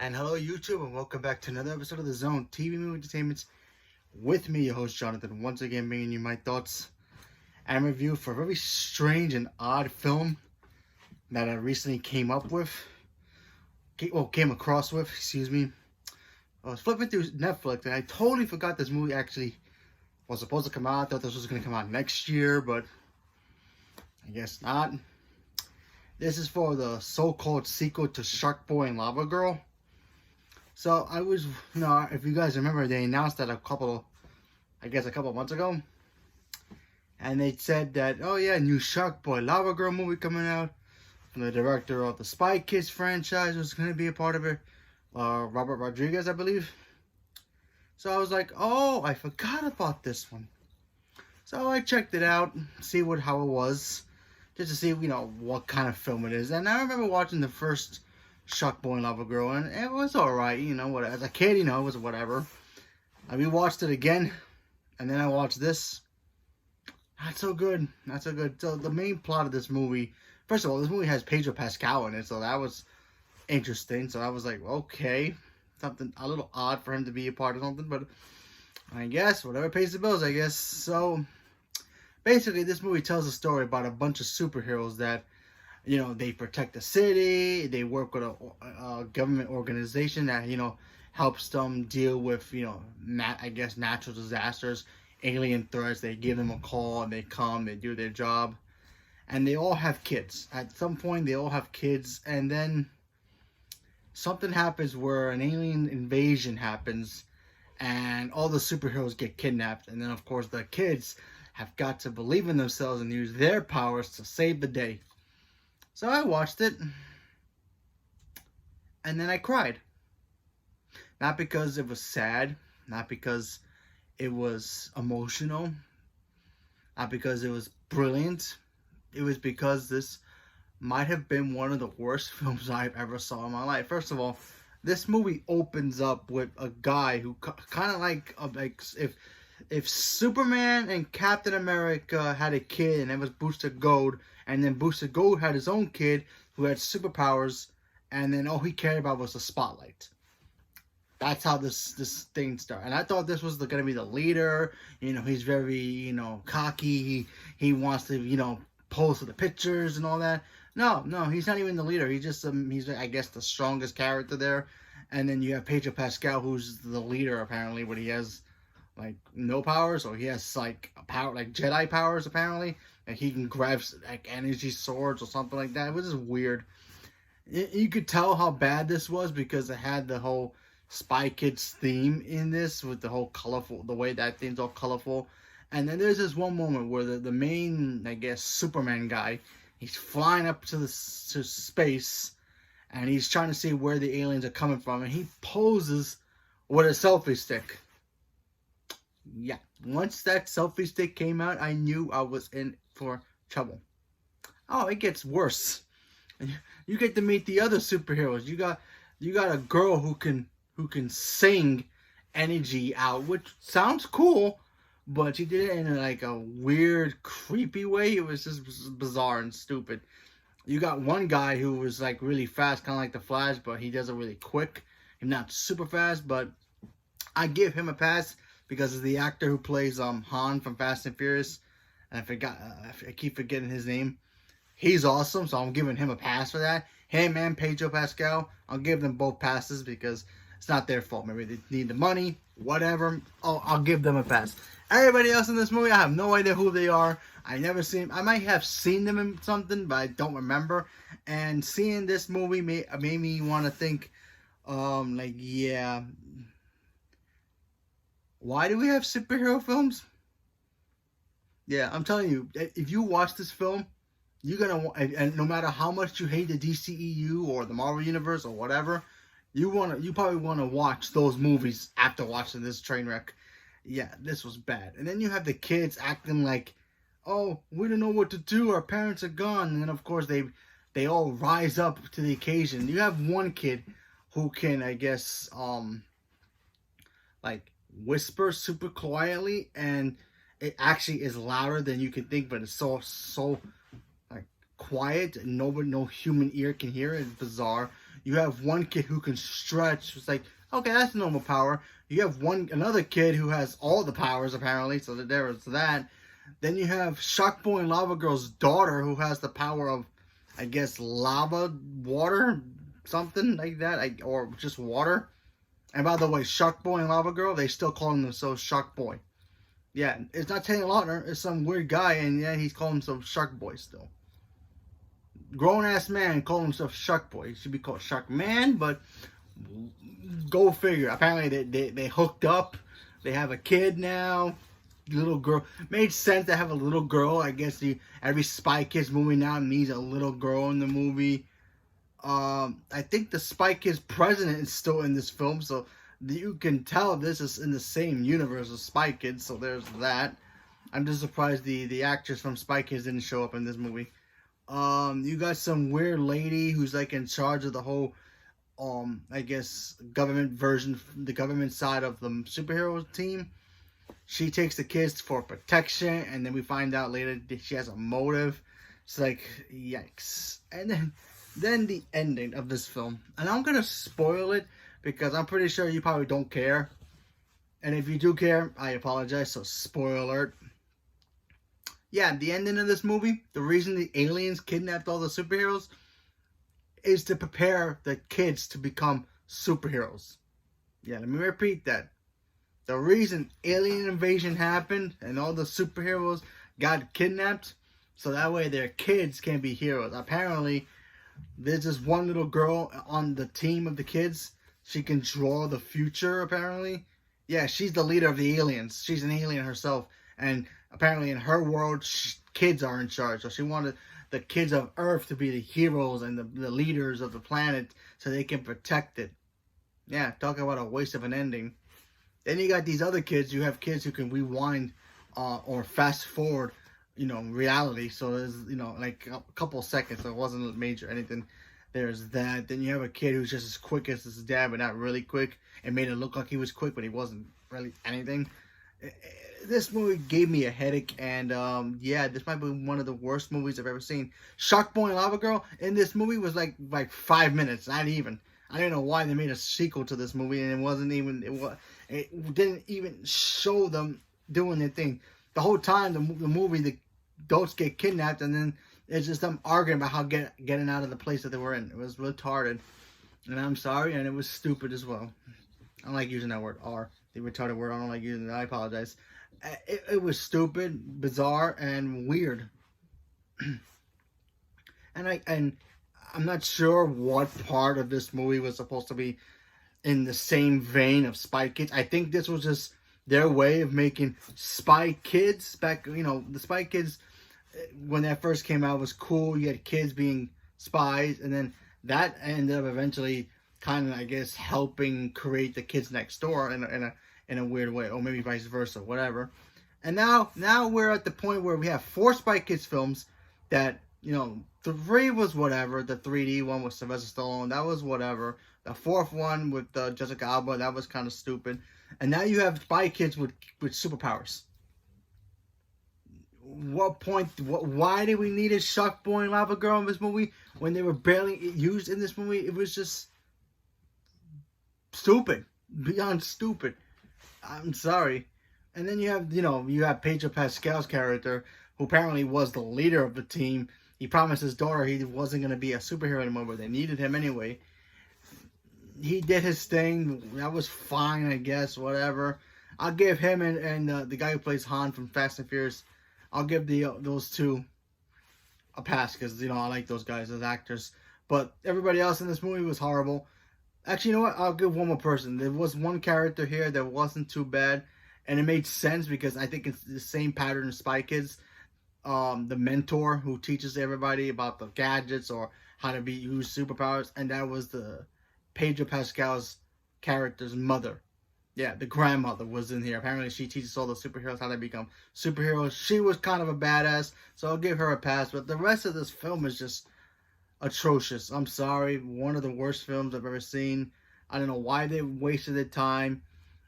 And hello, YouTube, and welcome back to another episode of The Zone TV Movie Entertainments with me, your host Jonathan, once again bringing you my thoughts and review for a very strange and odd film that I recently came across with, excuse me. I was flipping through Netflix and I totally forgot this movie actually was supposed to come out. I thought this was going to come out next year, but I guess not. This is for the so-called sequel to Shark Boy and Lava Girl. So I was, if you guys remember, they announced that a couple months ago. And they said that, oh yeah, new Shark Boy Lava Girl movie coming out. From the director of the Spy Kids franchise was going to be a part of it. Robert Rodriguez, I believe. So I was like, oh, I forgot about this one. So I checked it out, see how it was. Just to see, what kind of film it is. And I remember watching the first Shark Boy and Lava Girl, and it was alright, what, as a kid, it was whatever. I rewatched it again, and then I watched this. Not so good. So the main plot of this movie, first of all, this movie has Pedro Pascal in it, so that was interesting. So I was like, okay, something a little odd for him to be a part of something, but I guess whatever pays the bills, I guess. So basically, this movie tells a story about a bunch of superheroes that, they protect the city. They work with a government organization that, helps them deal with, natural disasters, alien threats. They give them a call and they come, they do their job. And they all have kids. At some point, they all have kids. And then something happens where an alien invasion happens and all the superheroes get kidnapped. And then, of course, the kids have got to believe in themselves and use their powers to save the day. So I watched it, and then I cried. Not because it was sad, not because it was emotional, not because it was brilliant. It was because this might have been one of the worst films I've ever saw in my life. First of all, this movie opens up with a guy who kind of like if Superman and Captain America had a kid and it was Booster Gold, and then Booster Gold had his own kid who had superpowers, and then all he cared about was the spotlight. That's how this thing started. And I thought this was going to be the leader. He's very, cocky. He wants to, pose for the pictures and all that. No, he's not even the leader. He's just, he's, I guess, the strongest character there. And then you have Pedro Pascal, who's the leader, apparently, but he has like no powers, or he has like a power, like Jedi powers apparently, and he can grab like energy swords or something like that. It was just weird. You could tell how bad this was because it had the whole Spy Kids theme in this, with the whole colorful, the way that thing's all colorful. And then there's this one moment where the main, I guess, Superman guy, he's flying up to space, and he's trying to see where the aliens are coming from, and he poses with a selfie stick. Yeah, once that selfie stick came out, I knew I was in for trouble. Oh, it gets worse. You get to meet the other superheroes. You got a girl who can sing energy out, which sounds cool, but she did it in like a weird, creepy way. It was just bizarre and stupid. You got one guy who was like really fast, kind of like the Flash, but he does it really quick. He's not super fast, but I give him a pass because of the actor who plays Han from Fast and Furious. And I keep forgetting his name. He's awesome, so I'm giving him a pass for that. Him and Pedro Pascal, I'll give them both passes because it's not their fault. Maybe they need the money, whatever. Oh, I'll give them a pass. Everybody else in this movie, I have no idea who they are. I might have seen them in something, but I don't remember. And seeing this movie made me want to think, yeah, why do we have superhero films? Yeah, I'm telling you, if you watch this film, you're gonna, and no matter how much you hate the DCEU or the Marvel Universe or whatever, you probably wanna watch those movies after watching this train wreck. Yeah, this was bad. And then you have the kids acting like, oh, we don't know what to do. Our parents are gone. And then of course they all rise up to the occasion. You have one kid who can, I guess, like whisper super quietly, and it actually is louder than you can think, but it's so like quiet, no human ear can hear it. It's bizarre. You have one kid who can stretch. It's like, okay, that's a normal power. You have another kid who has all the powers apparently, so that there is that. Then you have Shark Boy and Lava Girl's daughter who has the power of, I guess, lava, water, something like that, or just water. And by the way, Shark Boy and Lava Girl, they still call themselves Shark Boy. Yeah, it's not Taylor Lautner, it's some weird guy, and yeah, he's calling himself Shark Boy still. Grown ass man calling himself Shark Boy. He should be called Shark Man, but go figure. Apparently they hooked up. They have a kid now. Little girl. Made sense to have a little girl. I guess every Spy Kids movie now needs a little girl in the movie. I think the Spy Kids president is still in this film, so you can tell this is in the same universe as Spy Kids, so there's that. I'm just surprised the actress from Spy Kids didn't show up in this movie. You got some weird lady who's like in charge of the whole, I guess, government version, the government side of the superhero team. She takes the kids for protection, and then we find out later that she has a motive. It's like, yikes. And then the ending of this film. And I'm going to spoil it because I'm pretty sure you probably don't care. And if you do care, I apologize, so spoiler alert. Yeah, the ending of this movie, the reason the aliens kidnapped all the superheroes is to prepare the kids to become superheroes. Yeah, let me repeat that. The reason alien invasion happened and all the superheroes got kidnapped, so that way their kids can be heroes. Apparently, there's this one little girl on the team of the kids. She can draw the future, apparently. Yeah, she's the leader of the aliens. She's an alien herself. And apparently in her world, kids are in charge. So she wanted the kids of Earth to be the heroes and the leaders of the planet so they can protect it. Yeah, talk about a waste of an ending. Then you got these other kids. You have kids who can rewind or fast forward, reality. So there's, like a couple seconds. So it wasn't major anything. There's that. Then you have a kid who's just as quick as his dad, but not really quick. It made it look like he was quick, but he wasn't really anything. This movie gave me a headache, and yeah, this might be one of the worst movies I've ever seen. Shark Boy and Lava Girl in this movie was like 5 minutes, not even. I don't know why they made a sequel to this movie, and it didn't even show them doing their thing. The whole time, the movie, the adults get kidnapped, and then it's just them arguing about how getting out of the place that they were in. It was retarded, and I'm sorry, and it was stupid as well. I don't like using that word, the retarded word. I don't like using it. I apologize. It was stupid, bizarre, and weird. and I'm not sure what part of this movie was supposed to be in the same vein of Spy Kids. I think this was just their way of making Spy Kids back. The Spy Kids, when that first came out, was cool. You had kids being spies, and then that ended up eventually kind of, I guess, helping create the Kids Next Door in a weird way, or maybe vice versa, whatever. And now we're at the point where we have 4 Spy Kids films that, 3 was whatever. The 3D one with Sylvester Stallone, that was whatever. The 4th one with Jessica Alba, that was kind of stupid. And now you have Spy Kids with superpowers. What point? Why did we need a Shark Boy and Lava Girl in this movie when they were barely used in this movie? It was just stupid, beyond stupid. I'm sorry. And then you have Pedro Pascal's character, who apparently was the leader of the team. He promised his daughter he wasn't going to be a superhero anymore, but they needed him anyway. He did his thing. That was fine, I guess, whatever. I'll give him and the guy who plays Han from Fast and Furious, I'll give those two a pass because, I like those guys as actors. But everybody else in this movie was horrible. Actually, you know what? I'll give one more person. There was one character here that wasn't too bad, and it made sense because I think it's the same pattern as Spy Kids. The mentor who teaches everybody about the gadgets or how to use superpowers, and that was the Pedro Pascal's character's mother. Yeah, the grandmother was in here. Apparently, she teaches all the superheroes how to become superheroes. She was kind of a badass, so I'll give her a pass. But the rest of this film is just atrocious. I'm sorry. One of the worst films I've ever seen. I don't know why they wasted their time.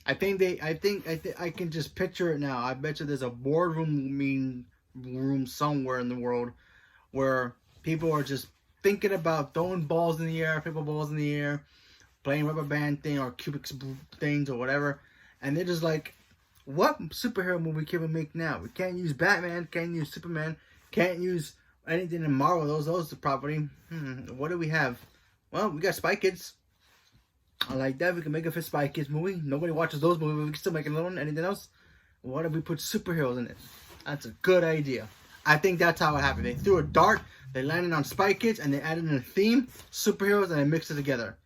I can just picture it now. I bet you there's a boardroom room somewhere in the world where people are just thinking about throwing balls in the air, paper balls in the air, playing rubber band thing or cubic things or whatever, and they're just like, what superhero movie can we make now? We can't use Batman, can't use Superman, can't use anything in Marvel. Those are property. What do we have? Well, we got Spy Kids. I like that. We can make a Spy Kids movie. Nobody watches those movies, but we can still make another one. Anything else? What if we put superheroes in it? That's a good idea. I think that's how it happened. They threw a dart, they landed on Spy Kids, and they added in a theme, superheroes, and they mixed it together.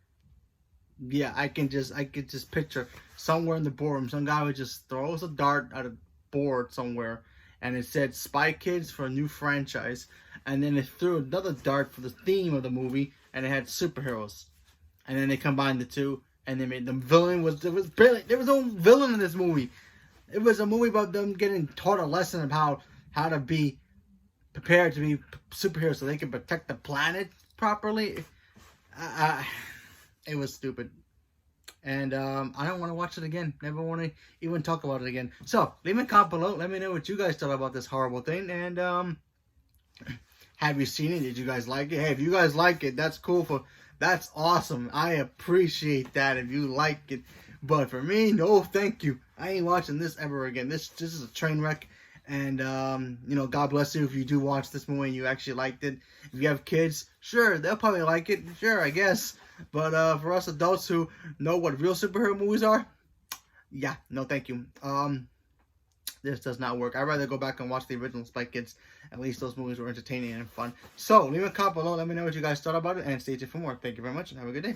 Yeah, I could just picture somewhere in the boardroom, some guy would just throw us a dart at a board somewhere, and it said Spy Kids for a new franchise, and then they threw another dart for the theme of the movie, and it had superheroes, and then they combined the two, and they made the villain was brilliant. There was no villain in this movie. It was a movie about them getting taught a lesson about how to be prepared to be superheroes so they can protect the planet properly. It was stupid. And I don't want to watch it again. Never want to even talk about it again. So, leave a comment below. Let me know what you guys thought about this horrible thing. And have you seen it? Did you guys like it? Hey, if you guys like it, that's cool. That's awesome. I appreciate that if you like it. But for me, no thank you. I ain't watching this ever again. This is a train wreck. And, you know, God bless you if you do watch this movie and you actually liked it. If you have kids, sure, they'll probably like it. Sure, I guess. But for us adults who know what real superhero movies are, yeah, no thank you. This does not work. I'd rather go back and watch the original Spy Kids. At least those movies were entertaining and fun. So, leave a comment below. Let me know what you guys thought about it. And stay tuned for more. Thank you very much and have a good day.